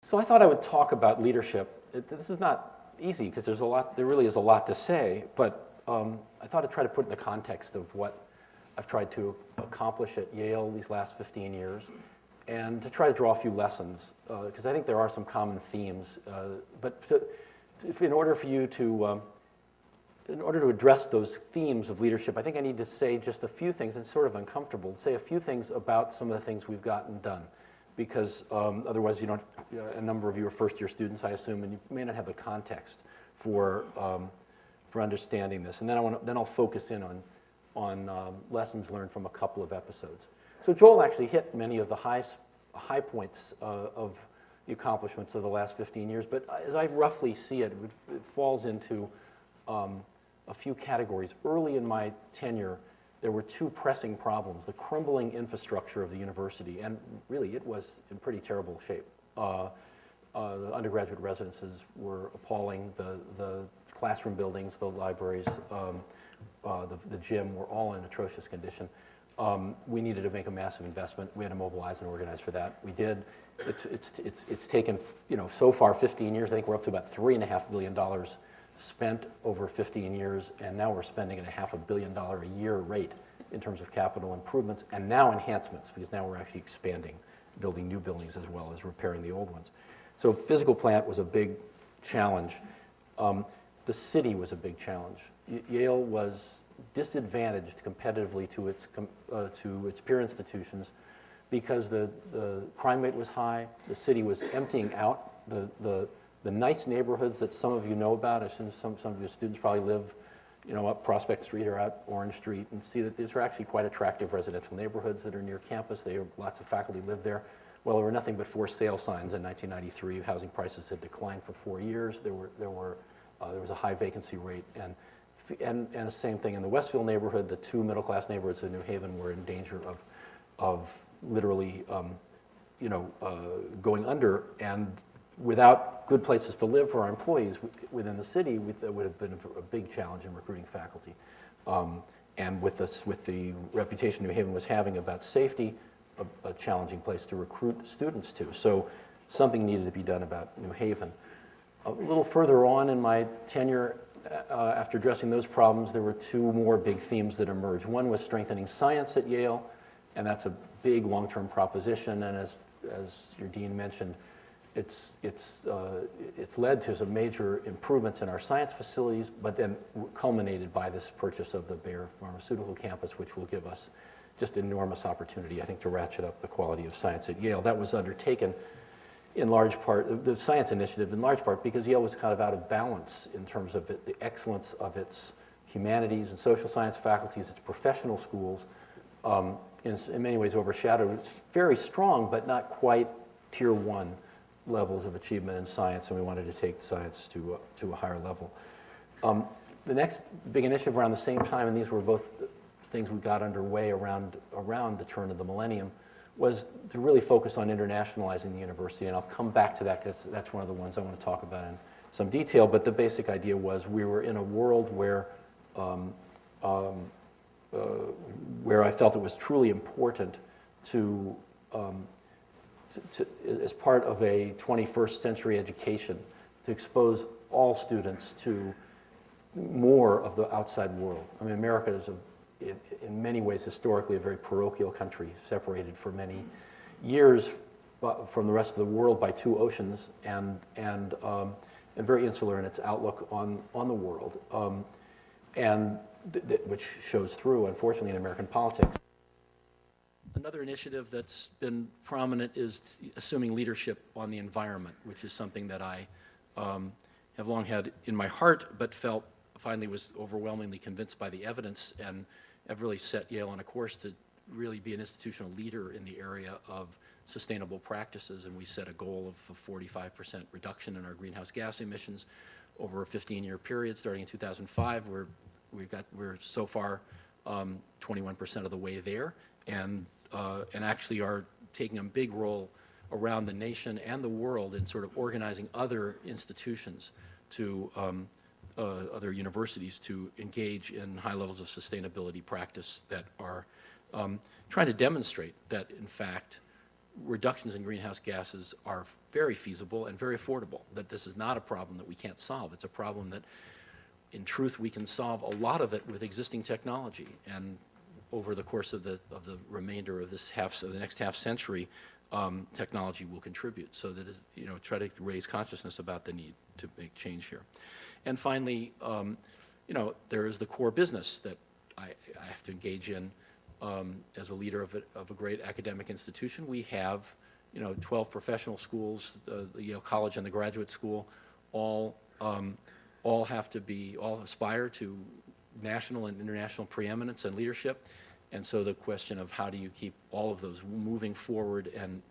So I thought I would talk about leadership. This is not easy because there really is a lot to say, but I thought I'd try to put it in the context of what I've tried to accomplish at Yale these last 15 years, and to try to draw a few lessons, because I think there are some common themes. In order to address those themes of leadership, I think I need to say just a few things, and it's sort of uncomfortable, to say a few things about some of the things we've gotten done. Because otherwise, a number of you are first-year students, I assume, and you may not have the context for understanding this. And then I'll focus in on lessons learned from a couple of episodes. So Joel actually hit many of the high points of the accomplishments of the last 15 years. But as I roughly see it, it falls into a few categories. Early in my tenure, there were two pressing problems: the crumbling infrastructure of the university, and really it was in pretty terrible shape. The undergraduate residences were appalling. The classroom buildings, the libraries, the gym were all in atrocious condition. We needed to make a massive investment. We had to mobilize and organize for that. We did. It's taken, so far 15 years. I think we're up to about $3.5 billion spent over 15 years, and now we're spending at a $500 million a year rate in terms of capital improvements, and now enhancements, because now we're actually expanding, building new buildings as well as repairing the old ones. So physical plant was a big challenge. The city was a big challenge. Yale was disadvantaged competitively to its peer institutions because the crime rate was high, the city was emptying out the nice neighborhoods that some of you know about. I assume some of your students probably live, up Prospect Street or out Orange Street, and see that these are actually quite attractive residential neighborhoods that are near campus. Lots of faculty live there. Well, there were nothing but for sale signs in 1993. Housing prices had declined for 4 years. There was a high vacancy rate, and the same thing in the Westville neighborhood. The two middle-class neighborhoods in New Haven were in danger of literally, going under, and without good places to live for our employees within the city, that would have been a big challenge in recruiting faculty. And with the reputation New Haven was having about safety, a challenging place to recruit students to. So something needed to be done about New Haven. A little further on in my tenure, after addressing those problems, there were two more big themes that emerged. One was strengthening science at Yale, and that's a big long-term proposition. And as your dean mentioned, it's led to some major improvements in our science facilities, but then culminated by this purchase of the Bayer Pharmaceutical Campus, which will give us just enormous opportunity, I think, to ratchet up the quality of science at Yale. That was undertaken in large part, the science initiative in large part, because Yale was kind of out of balance in terms of the excellence of its humanities and social science faculties, its professional schools, in many ways overshadowed. It's very strong, but not quite tier one levels of achievement in science, and we wanted to take science to a higher level. The next big initiative around the same time, and these were both things we got underway around the turn of the millennium, was to really focus on internationalizing the university, and I'll come back to that because that's one of the ones I want to talk about in some detail. But the basic idea was we were in a world where I felt it was truly important to as part of a 21st century education, to expose all students to more of the outside world. I mean, America is in many ways historically a very parochial country, separated for many years from the rest of the world by two oceans, and very insular in its outlook on the world, which shows through, unfortunately, in American politics. Another initiative that's been prominent is assuming leadership on the environment, which is something that I have long had in my heart, but felt finally was overwhelmingly convinced by the evidence, and have really set Yale on a course to really be an institutional leader in the area of sustainable practices. And we set a goal of a 45% reduction in our greenhouse gas emissions over a 15-year period, starting in 2005. We're so far 21% of the way there, and actually are taking a big role around the nation and the world in sort of organizing other institutions to other universities to engage in high levels of sustainability practice that are trying to demonstrate that, in fact, reductions in greenhouse gases are very feasible and very affordable, that this is not a problem that we can't solve. It's a problem that, in truth, we can solve a lot of it with existing technology. And over the course of the remainder of this the next half century, technology will contribute. So that is, try to raise consciousness about the need to make change here. And finally, there is the core business that I have to engage in as a leader of a great academic institution. We have, 12 professional schools, the Yale College and the Graduate School, all aspire to national and international preeminence and leadership. And so the question of how do you keep all of those moving forward and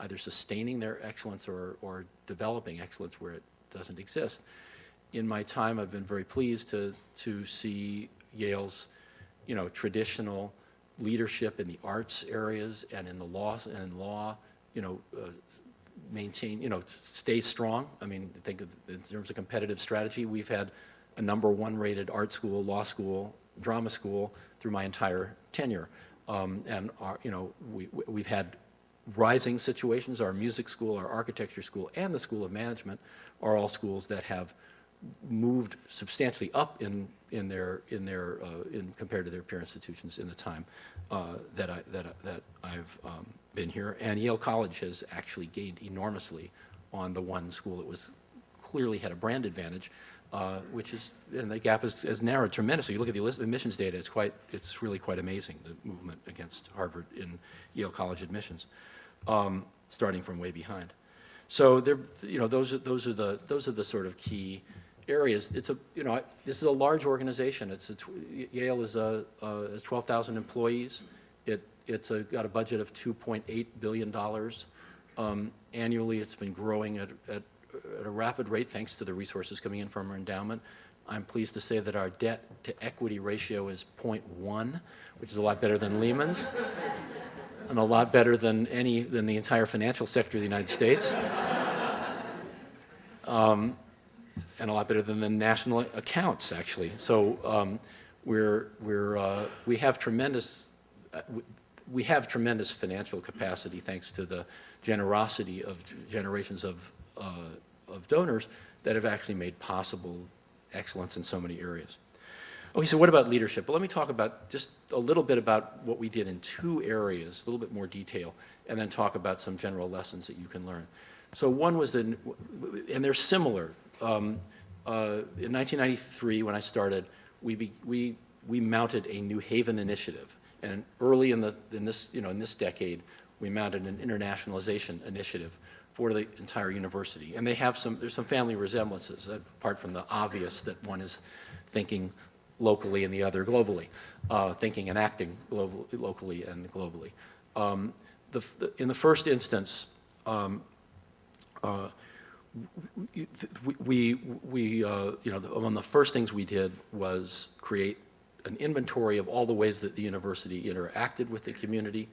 either sustaining their excellence or developing excellence where it doesn't exist. In my time, I've been very pleased to see Yale's, traditional leadership in the arts areas and in the law, maintain, stay strong. I mean, think of in terms of competitive strategy, we've had a #1 rated art school, law school, drama school through my entire tenure. We've had rising situations. Our music school, our architecture school, and the School of Management are all schools that have moved substantially up in compared to their peer institutions in the time that I've been here. And Yale College has actually gained enormously on the one school that was clearly had a brand advantage, and the gap has narrowed tremendously. You look at the admissions data; it's really quite amazing, the movement against Harvard in Yale College admissions, starting from way behind. So those are the sort of key areas. This is a large organization. Yale has 12,000 employees. It's got a budget of $2.8 billion annually. It's been growing at a rapid rate thanks to the resources coming in from our endowment. I'm pleased to say that our debt to equity ratio is 0.1, which is a lot better than Lehman's, and a lot better than the entire financial sector of the United States. And a lot better than the national accounts, actually. So we have tremendous financial capacity thanks to the generosity of generations of donors that have actually made possible excellence in so many areas. Okay, so what about leadership? Well, let me talk about just a little bit about what we did in 2 areas, a little bit more detail, and then talk about some general lessons that you can learn. So one was and they're similar. In 1993, when I started, we mounted a New Haven initiative, and early in this decade, we mounted an internationalization initiative for the entire university. And there's some family resemblances, apart from the obvious that one is thinking locally and the other globally, thinking and acting locally and globally. In the first instance, one of the first things we did was create an inventory of all the ways that the university interacted with the community,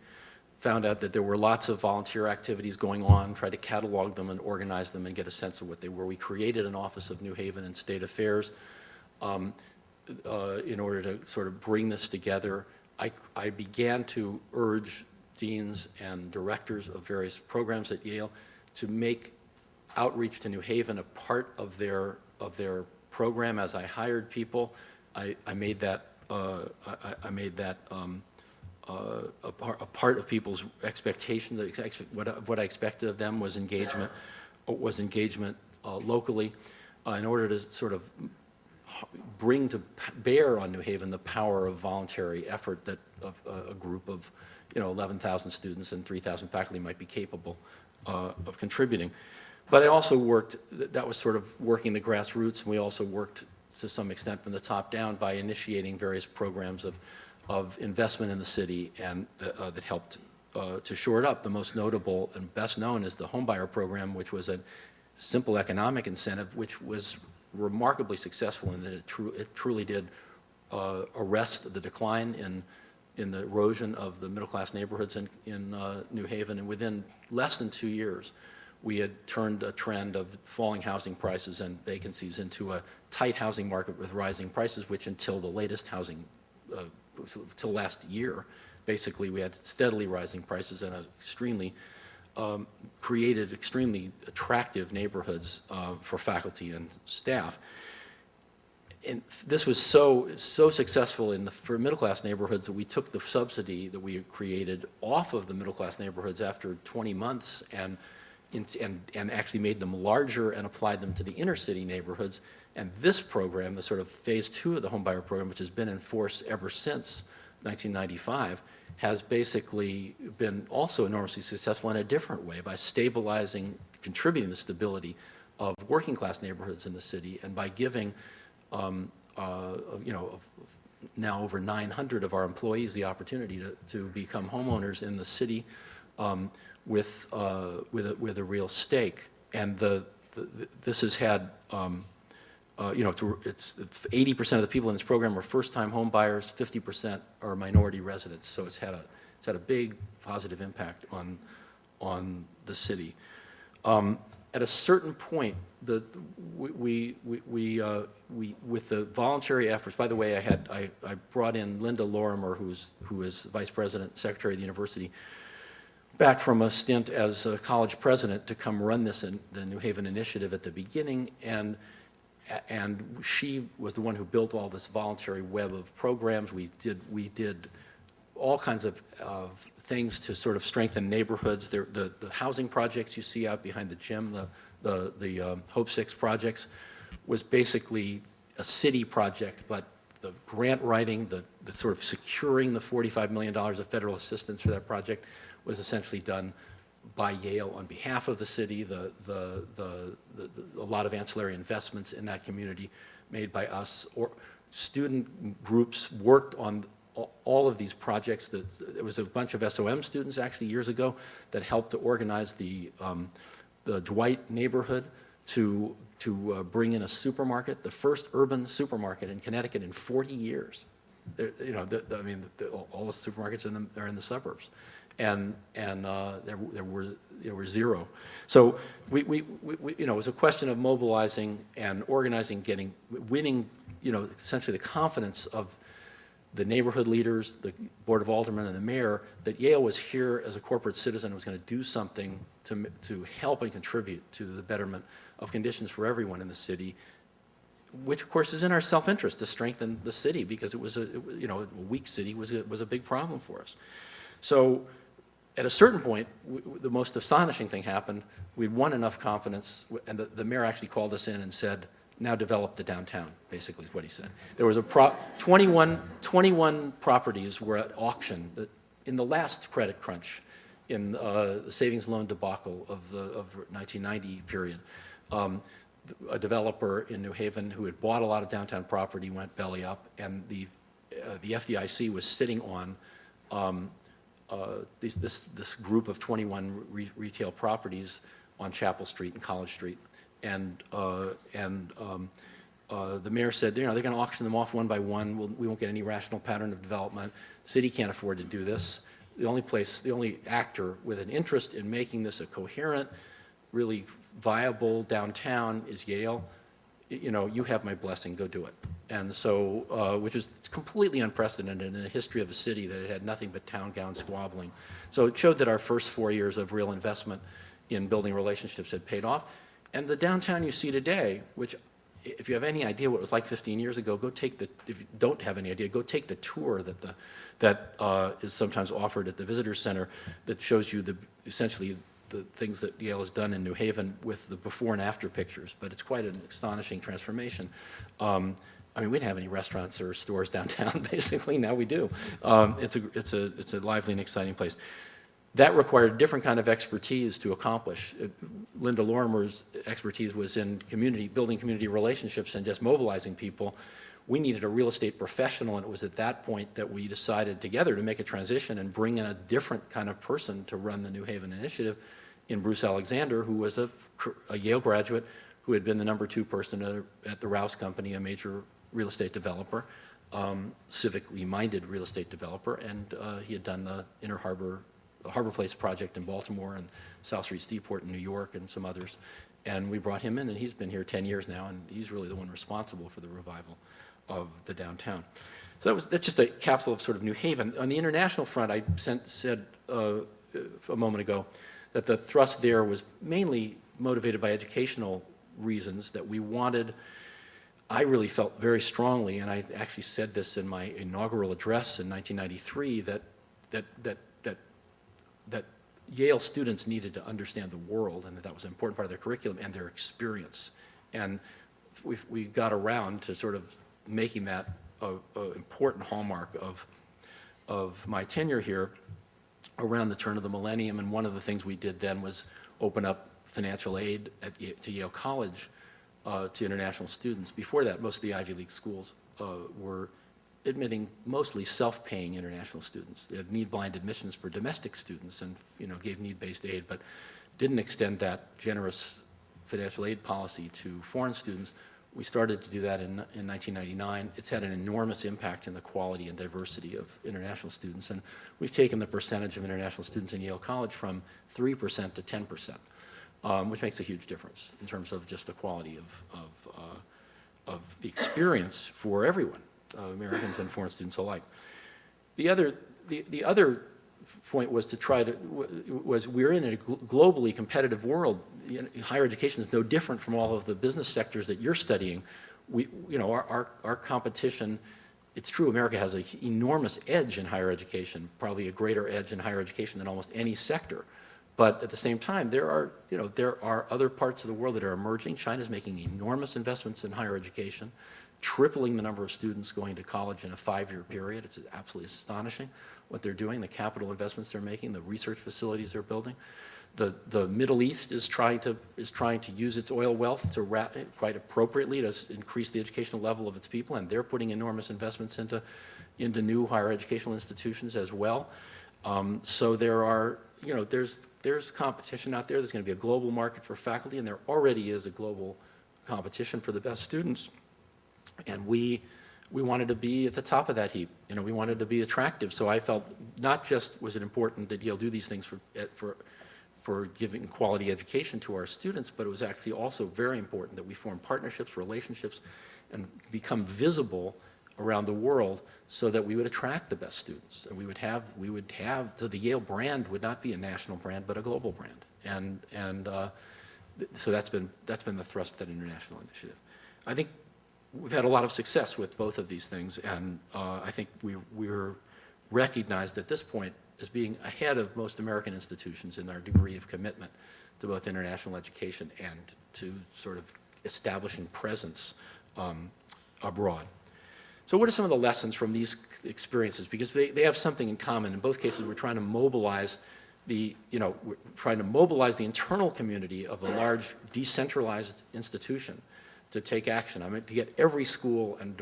found out that there were lots of volunteer activities going on, tried to catalog them and organize them and get a sense of what they were. We created an Office of New Haven and State Affairs in order to sort of bring this together. I began to urge deans and directors of various programs at Yale to make outreach to New Haven a part of their program. As I hired people, I made that a part of people's expectation. What I expected of them was engagement locally, in order to sort of bring to bear on New Haven the power of voluntary effort that a group of 11,000 students and 3,000 faculty might be capable of contributing. But I also worked, that was sort of working the grassroots, and we also worked to some extent from the top down by initiating various programs of investment in the city and that helped to shore it up. The most notable and best known is the homebuyer program, which was a simple economic incentive, which was remarkably successful in that it truly did arrest the decline in the erosion of the middle-class neighborhoods in New Haven. And within less than 2 years, we had turned a trend of falling housing prices and vacancies into a tight housing market with rising prices, which until the latest till last year, basically we had steadily rising prices and created extremely attractive neighborhoods for faculty and staff. And this was so successful for middle-class neighborhoods that we took the subsidy that we had created off of the middle-class neighborhoods after 20 months and actually made them larger and applied them to the inner-city neighborhoods. And this program, the sort of phase 2 of the homebuyer program, which has been in force ever since 1995, has basically been also enormously successful in a different way by stabilizing, contributing to the stability of working-class neighborhoods in the city, and by giving now over 900 of our employees the opportunity to become homeowners in the city with a real stake. And this has had, it's 80% of the people in this program are first-time home buyers, 50% are minority residents. So it's had a big positive impact on the city. At a certain point, with the voluntary efforts. By the way, I brought in Linda Lorimer, who is vice president, secretary of the university, back from a stint as a college president to come run the New Haven initiative at the beginning, and she was the one who built all this voluntary web of programs. We did all kinds of things to sort of strengthen neighborhoods. The housing projects you see out behind the gym, the Hope 6 projects, was basically a city project, but the grant writing, the sort of securing the $45 million of federal assistance for that project was essentially done by Yale on behalf of the city. A lot of ancillary investments in that community made by us. Or student groups worked on all of these projects. There was a bunch of SOM students actually years ago that helped to organize the Dwight neighborhood to bring in a supermarket, the first urban supermarket in Connecticut in 40 years. All the supermarkets are in the suburbs, and there were zero. So it was a question of mobilizing and organizing, winning, essentially the confidence of the neighborhood leaders, the Board of Aldermen, and the mayor, that Yale was here as a corporate citizen and was going to do something to help and contribute to the betterment of conditions for everyone in the city, which of course is in our self-interest to strengthen the city, because it was a weak city was a big problem for us. So at a certain point, the most astonishing thing happened. We'd won enough confidence, and the mayor actually called us in and said, "Now develop the downtown," basically is what he said. There was 21 properties were at auction in the last credit crunch, in the savings loan debacle of the 1990 period. A developer in New Haven who had bought a lot of downtown property went belly up, and the FDIC was sitting on this group of 21 retail properties on Chapel Street and College Street. And the mayor said, they're going to auction them off one by one. We won't get any rational pattern of development. The city can't afford to do this. The only actor with an interest in making this a coherent, really viable downtown is Yale. You have my blessing, go do it. And so, which is completely unprecedented in the history of a city that had nothing but town gown squabbling. So it showed that our first 4 years of real investment in building relationships had paid off. And the downtown you see today, which if you have any idea what it was like 15 years ago, if you don't have any idea, go take the tour that is sometimes offered at the visitor center that shows you essentially the things that Yale has done in New Haven with the before and after pictures. But it's quite an astonishing transformation. We didn't have any restaurants or stores downtown, basically. Now we do. It's a lively and exciting place. That required a different kind of expertise to accomplish. Linda Lorimer's expertise was in building community relationships and just mobilizing people. We needed a real estate professional, and it was at that point that we decided together to make a transition and bring in a different kind of person to run the New Haven initiative in Bruce Alexander, who was a Yale graduate who had been the #2 person at the Rouse Company, a major real estate developer, civically minded real estate developer, and he had done the Harbor Place project in Baltimore and South Street Steeport in New York and some others. And we brought him in, and he's been here 10 years now, and he's really the one responsible for the revival of the downtown. So that's just a capsule of sort of New Haven. On the international front, I said a moment ago that the thrust there was mainly motivated by educational reasons, that we wanted, I really felt very strongly, and I actually said this in my inaugural address in 1993, that Yale students needed to understand the world, and that was an important part of their curriculum and their experience. And we got around to sort of making that an important hallmark of my tenure here around the turn of the millennium. And one of the things we did then was open up financial aid to Yale College to international students. Before that, most of the Ivy League schools were admitting mostly self-paying international students. They had need-blind admissions for domestic students and gave need-based aid, but didn't extend that generous financial aid policy to foreign students. We started to do that in 1999. It's had an enormous impact in the quality and diversity of international students, and we've taken the percentage of international students in Yale College from 3% to 10%, which makes a huge difference in terms of just the quality of the experience for everyone, Americans and foreign students alike. The other point was we're in a globally competitive world. Higher education is no different from all of the business sectors that you're studying. Our competition, it's true America has an enormous edge in higher education, probably a greater edge in higher education than almost any sector. But at the same time, there are other parts of the world that are emerging. China's making enormous investments in higher education, tripling the number of students going to college in a 5-year period. It's absolutely astonishing what they're doing, the capital investments they're making, the research facilities they're building. The Middle East is trying to use its oil wealth to quite appropriately to increase the educational level of its people, and they're putting enormous investments into new higher educational institutions as well. So there's competition out there. There's going to be a global market for faculty, and there already is a global competition for the best students. And we wanted to be at the top of that heap. We wanted to be attractive. So I felt not just was it important that Yale do these things for giving quality education to our students, but it was actually also very important that we form partnerships, relationships, and become visible around the world so that we would attract the best students. And so the Yale brand would not be a national brand, but a global brand. So that's been the thrust of that international initiative. I think we've had a lot of success with both of these things, and I think we're recognized at this point as being ahead of most American institutions in our degree of commitment to both international education and to sort of establishing presence abroad. So what are some of the lessons from these experiences? Because they have something in common. In both cases, we're trying to mobilize the internal community of a large decentralized institution to take action. To get every school and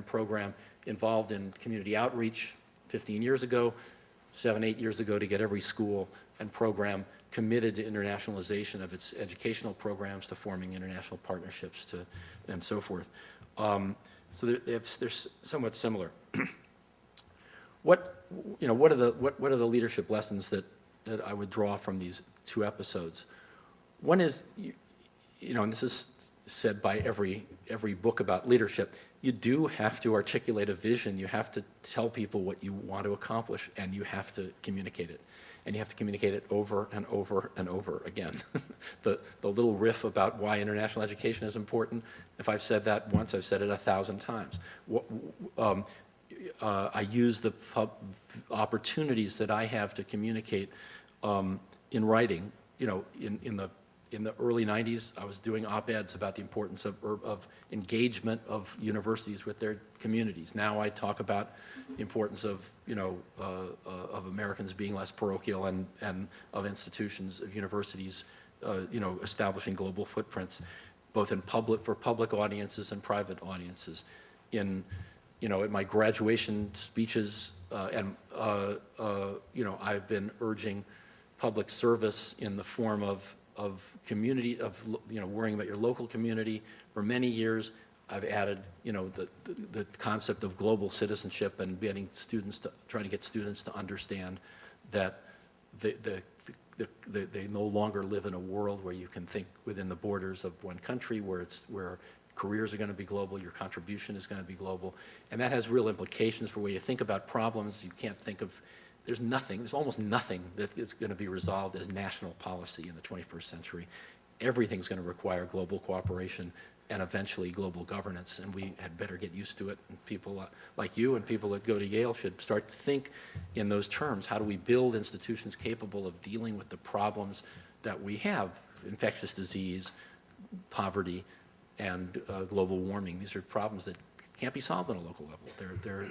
program involved in community outreach 15 years ago, 7-8 years ago, to get every school and program committed to internationalization of its educational programs, to forming international partnerships, and so forth. So they're somewhat similar. What are the leadership lessons that I would draw from these two episodes? One is, and this is said by every book about leadership, you do have to articulate a vision. You have to tell people what you want to accomplish, and you have to communicate it. And you have to communicate it over and over and over again. The little riff about why international education is important, if I've said that once, I've said it 1,000 times. I use the opportunities that I have to communicate in writing. In the early 90s, I was doing op-eds about the importance of engagement of universities with their communities. Now I talk about the importance of Americans being less parochial and of institutions, of universities, establishing global footprints, both for public audiences and private audiences. In my graduation speeches, I've been urging public service in the form of community, worrying about your local community. For many years, I've added, the concept of global citizenship and trying to get students to understand that they no longer live in a world where you can think within the borders of one country, where careers are going to be global, your contribution is going to be global, and that has real implications for where you think about problems. You can't think of, there's almost nothing that is going to be resolved as national policy in the 21st century. Everything's going to require global cooperation and eventually global governance, and we had better get used to it. And people like you and people that go to Yale should start to think in those terms. How do we build institutions capable of dealing with the problems that we have? Infectious disease, poverty, and global warming. These are problems that can't be solved on a local level. They're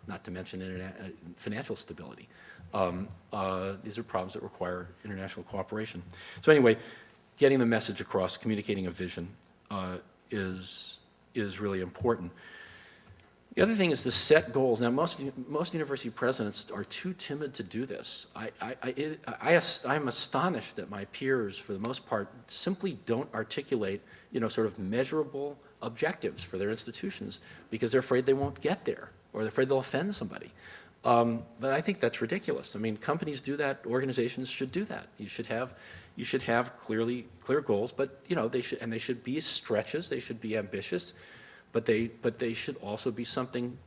not to mention financial stability. These are problems that require international cooperation. So anyway, getting the message across, communicating a vision is really important. The other thing is to set goals. Now, most university presidents are too timid to do this. I'm astonished that my peers, for the most part, simply don't articulate, sort of measurable objectives for their institutions because they're afraid they won't get there or they're afraid they'll offend somebody. But I think that's ridiculous. I mean, companies do that. Organizations should do that. You should have clear goals, but they should be stretches. They should be ambitious. But they should also be something,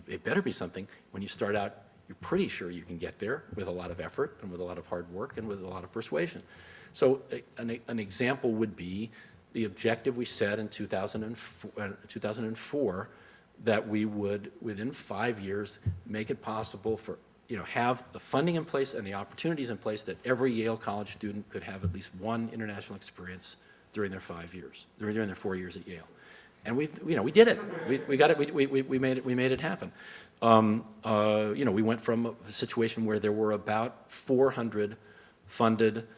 they better be something, when you start out, you're pretty sure you can get there with a lot of effort and with a lot of hard work and with a lot of persuasion. So an example would be the objective we set in 2004 that we would, within 5 years, make it possible for, have the funding in place and the opportunities in place that every Yale College student could have at least one international experience during their 5 years, during their 4 years at Yale. And we did it. We got it. We made it. We made it happen. We went from a situation where there were about 400 funded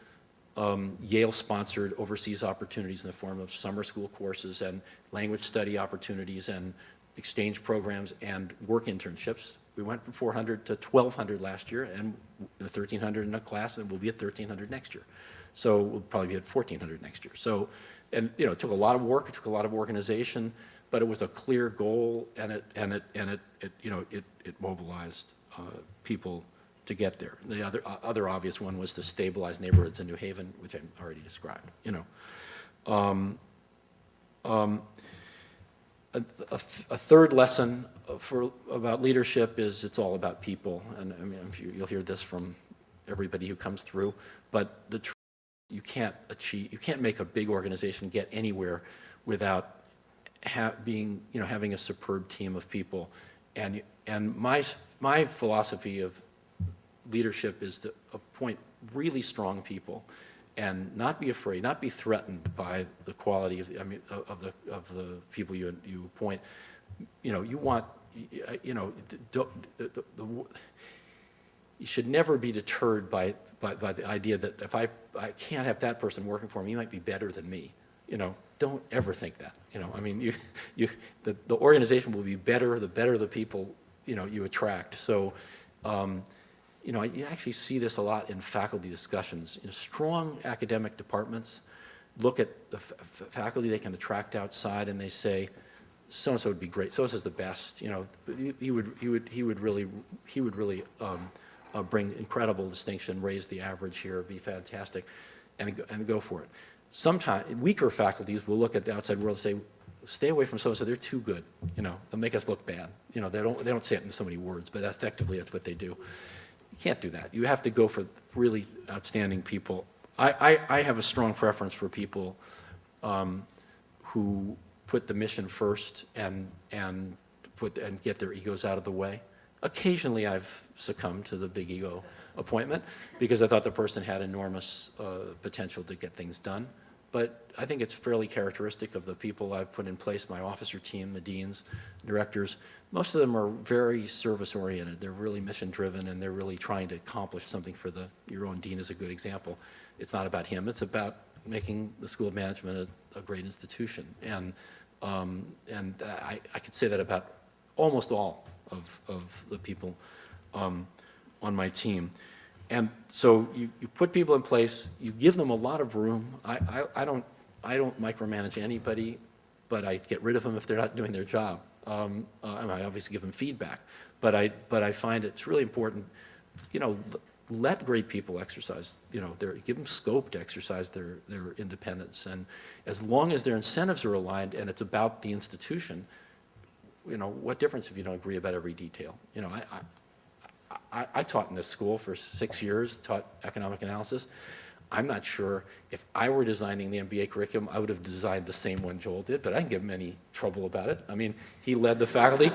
Yale-sponsored overseas opportunities in the form of summer school courses and language study opportunities and exchange programs and work internships. We went from 400 to 1,200 last year, and 1,300 in a class, and we'll be at 1,300 next year. So we'll probably be at 1,400 next year. So. And it took a lot of work, it took a lot of organization, but it was a clear goal, and it mobilized people to get there. The other obvious one was to stabilize neighborhoods in New Haven, which I already described. A third lesson about leadership is it's all about people, and I mean you'll hear this from everybody who comes through, but you can't make a big organization get anywhere without having a superb team of people. And my philosophy of leadership is to appoint really strong people and not be afraid, not be threatened by the quality of the people you appoint. You should never be deterred by the idea that if I can't have that person working for me, he might be better than me. Don't ever think that. The organization will be better the better the people you attract. So, you actually see this a lot in faculty discussions. Strong academic departments look at the faculty they can attract outside, and they say, so and so would be great. So and so is the best. He would really bring incredible distinction, raise the average here, be fantastic, and go for it. Sometimes weaker faculties will look at the outside world and say, stay away from so-and-so, they're too good. They'll make us look bad. They don't say it in so many words, but effectively that's what they do. You can't do that. You have to go for really outstanding people. I have a strong preference for people who put the mission first and get their egos out of the way. Occasionally I've succumbed to the big ego appointment because I thought the person had enormous potential to get things done. But I think it's fairly characteristic of the people I've put in place, my officer team, the deans, directors. Most of them are very service-oriented. They're really mission-driven, and they're really trying to accomplish something for your own dean is a good example. It's not about him. It's about making the School of Management a great institution. And I could say that about almost all of the people on my team. And so you put people in place, you give them a lot of room. I don't micromanage anybody, but I get rid of them if they're not doing their job. And I obviously give them feedback, but I find it's really important, let great people exercise, give them scope to exercise their independence. And as long as their incentives are aligned and it's about the institution, what difference if you don't agree about every detail? I taught in this school for 6 years, taught economic analysis. I'm not sure if I were designing the MBA curriculum, I would have designed the same one Joel did, but I didn't give him any trouble about it. I mean, he led the faculty.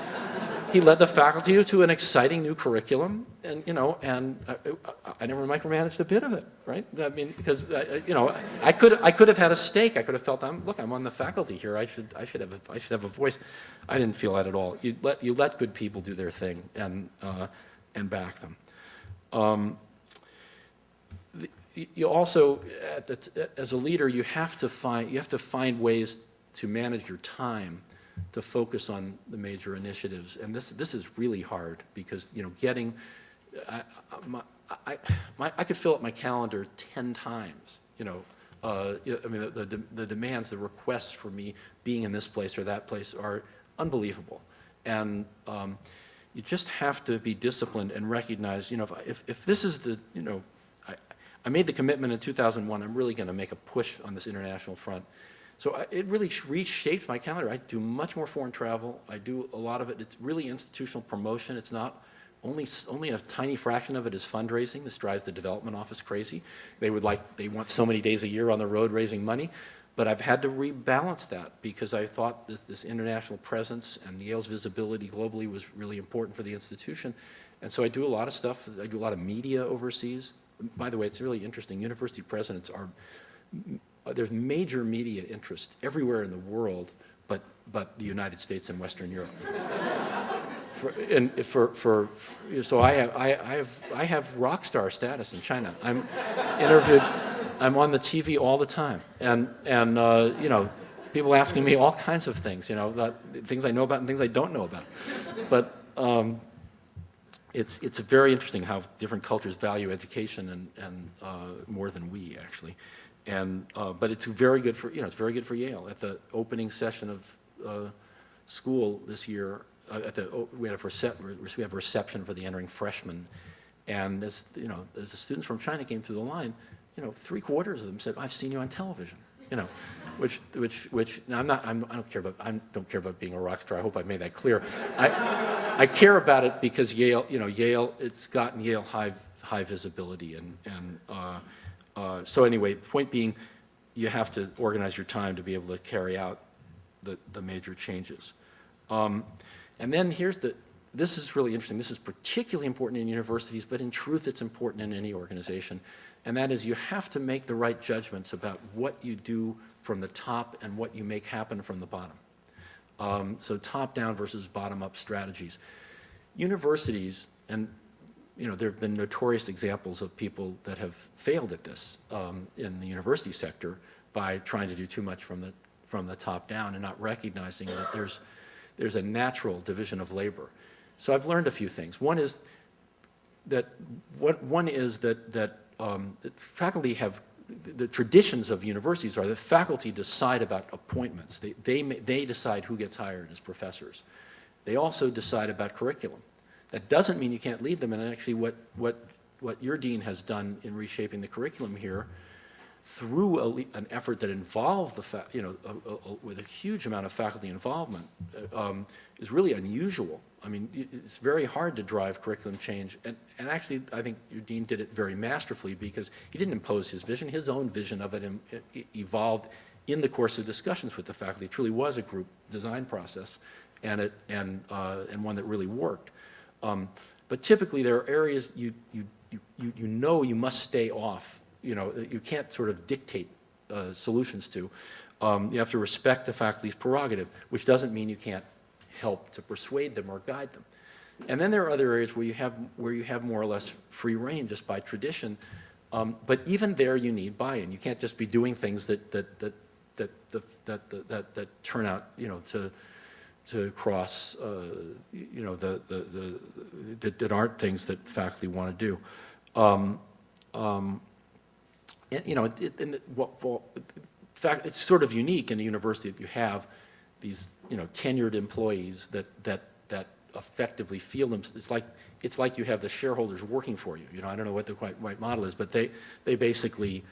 He led the faculty to an exciting new curriculum, and I never micromanaged a bit of it, right? I mean, because I could have had a stake. I could have felt, I'm on the faculty here. I should have a voice. I didn't feel that at all. You let good people do their thing and back them. You also, as a leader, you have to find ways to manage your time to focus on the major initiatives, and this is really hard because I could fill up my calendar 10 times. I mean the demands, the requests for me being in this place or that place are unbelievable, and you just have to be disciplined and recognize, if this is the, I made the commitment in 2001, I'm really going to make a push on this international front. So it really reshaped my calendar. I do much more foreign travel. I do a lot of it. It's really institutional promotion. It's not only a tiny fraction of it is fundraising. This drives the development office crazy. They want so many days a year on the road raising money. But I've had to rebalance that because I thought this international presence and Yale's visibility globally was really important for the institution. And so I do a lot of stuff. I do a lot of media overseas. By the way, it's really interesting. University presidents there's major media interest everywhere in the world, but the United States and Western Europe. So I have rock star status in China. I'm interviewed. I'm on the TV all the time, and people asking me all kinds of things, about things I know about and things I don't know about. But it's very interesting how different cultures value education and more than we actually. And but it's very good for Yale. At the opening session of school this year, we have a reception for the entering freshmen, and as the students from China came through the line, 3/4 of them said, "I've seen you on television," which now I don't care about being a rock star. I hope I made that clear. I care about it because Yale, it's gotten Yale high visibility and. So anyway, point being, you have to organize your time to be able to carry out the major changes. And then this is really interesting. This is particularly important in universities, but in truth it's important in any organization. And that is you have to make the right judgments about what you do from the top and what you make happen from the bottom. So top-down versus bottom-up strategies. Universities, and there have been notorious examples of people that have failed at this in the university sector by trying to do too much from the top down and not recognizing that there's a natural division of labor. So I've learned a few things. One is that faculty have the traditions of universities are that faculty decide about appointments. They decide who gets hired as professors. They also decide about curriculum. That doesn't mean you can't lead them, and actually what your dean has done in reshaping the curriculum here through an effort that involved with a huge amount of faculty involvement is really unusual. I mean, it's very hard to drive curriculum change, and actually I think your dean did it very masterfully because he didn't impose his vision. His own vision of it evolved in the course of discussions with the faculty. It truly was a group design process, and one that really worked. But typically there are areas you must stay off. You can't sort of dictate solutions to. You have to respect the faculty's prerogative, which doesn't mean you can't help to persuade them or guide them. And then there are other areas where you have more or less free reign just by tradition. But even there you need buy-in. You can't just be doing things that turn out to cross, that aren't things that faculty want to do. In fact, it's sort of unique in a university that you have these, tenured employees that effectively feel them. It's like you have the shareholders working for you. I don't know what the right model is, but they basically,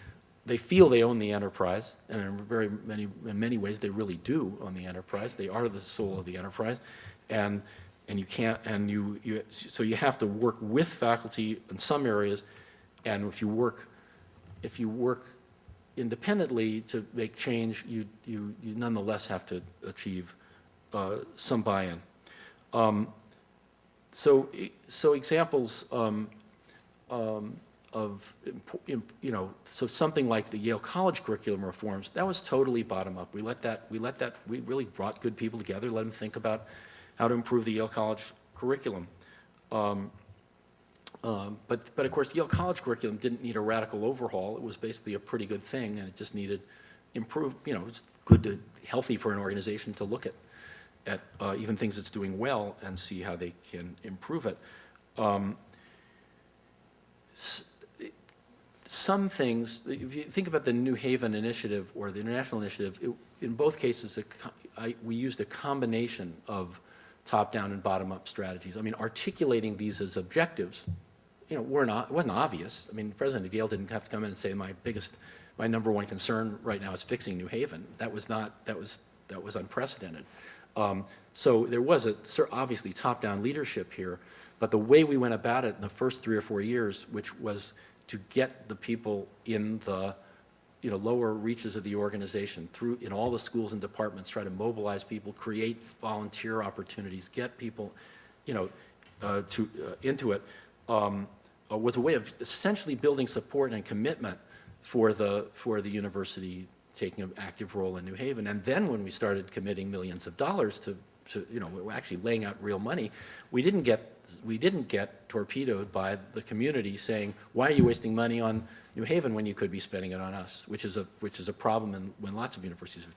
they feel they own the enterprise, and in many ways they really do own the enterprise. They are the soul of the enterprise, and you can't, so you have to work with faculty in some areas, and if you work independently to make change, you nonetheless have to achieve some buy-in. So examples so something like the Yale College curriculum reforms, that was totally bottom up. We really brought good people together, let them think about how to improve the Yale College curriculum. But of course, Yale College curriculum didn't need a radical overhaul. It was basically a pretty good thing, and it just needed improved. It's good healthy for an organization to look at even things it's doing well and see how they can improve it. Some things, if you think about the New Haven initiative or the international initiative, in both cases, we used a combination of top-down and bottom-up strategies. I mean, articulating these as objectives, it wasn't obvious. I mean, the president of Yale didn't have to come in and say, my number one concern right now is fixing New Haven. That was unprecedented. So there was obviously top-down leadership here, but the way we went about it in the first 3 or 4 years, which was to get the people in the lower reaches of the organization in all the schools and departments, try to mobilize people, create volunteer opportunities, get people into it, was a way of essentially building support and commitment for the university taking an active role in New Haven. And then when we started committing millions of dollars to actually laying out real money, we didn't get torpedoed by the community saying, why are you wasting money on New Haven when you could be spending it on us, which is a problem when lots of universities have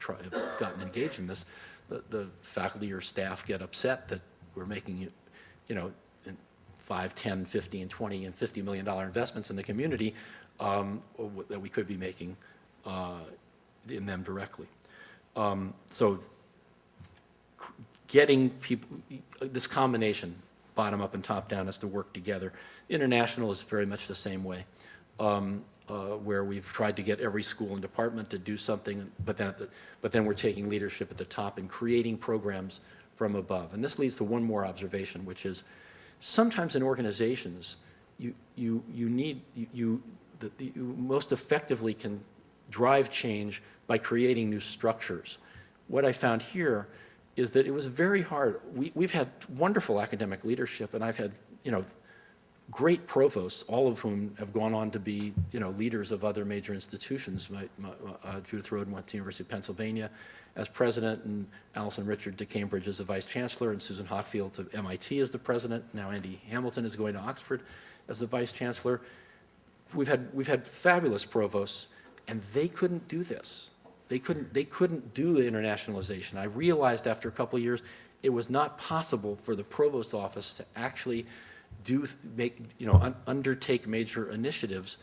gotten engaged in this. The faculty or staff get upset that we're making $5, $10, $15, $20, and $50 million investments in the community that we could be making in them directly. So getting people, this combination, bottom up and top down, has to work together. International is very much the same way, where we've tried to get every school and department to do something, but then we're taking leadership at the top and creating programs from above. And this leads to one more observation, which is sometimes in organizations, you most effectively can drive change by creating new structures. What I found here is that it was very hard. We've had wonderful academic leadership, and I've had great provosts, all of whom have gone on to be leaders of other major institutions. Judith Roden went to the University of Pennsylvania as president, and Allison Richard to Cambridge as the vice chancellor, and Susan Hockfield to MIT as the president. Now Andy Hamilton is going to Oxford as the vice chancellor. We've had fabulous provosts, and they couldn't do this. They couldn't do the internationalization. I realized after a couple of years it was not possible for the provost's office to actually undertake major initiatives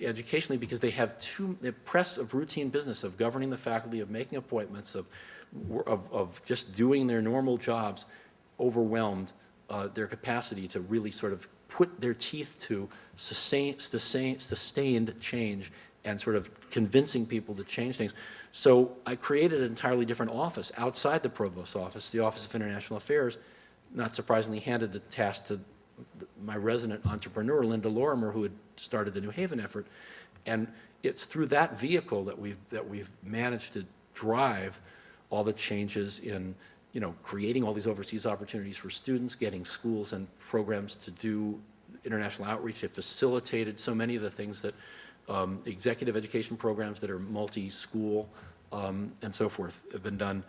educationally, because they have the press of routine business of governing the faculty, of making appointments, of just doing their normal jobs, overwhelmed their capacity to really sort of put their teeth to sustained change and sort of convincing people to change things. So I created an entirely different office outside the provost's office, the Office of International Affairs. Not surprisingly, handed the task to my resident entrepreneur, Linda Lorimer, who had started the New Haven effort. And it's through that vehicle that we've managed to drive all the changes in creating all these overseas opportunities for students, getting schools and programs to do international outreach. They've facilitated so many of the things that executive education programs that are multi-school and so forth have been done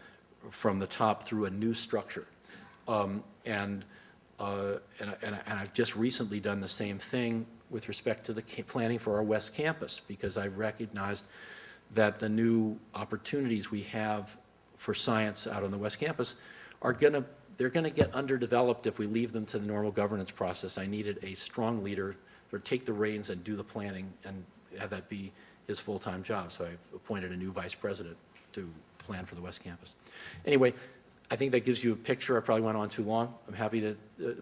from the top through a new structure. And I've just recently done the same thing with respect to the planning for our West Campus, because I recognized that the new opportunities we have for science out on the West Campus they're gonna get underdeveloped if we leave them to the normal governance process. I needed a strong leader to take the reins and do the planning and have that be his full-time job. So I've appointed a new vice president to plan for the West Campus. Anyway, I think that gives you a picture. I probably went on too long. I'm happy to,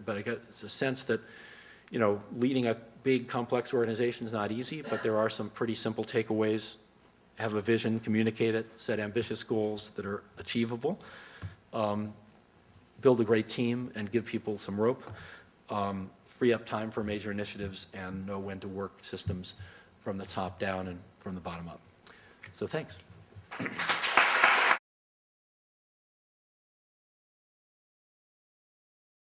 but I got a sense that, leading a big, complex organization is not easy, but there are some pretty simple takeaways. Have a vision, communicate it, set ambitious goals that are achievable, build a great team and give people some rope, free up time for major initiatives, and know when to work systems from the top down and from the bottom up. So thanks.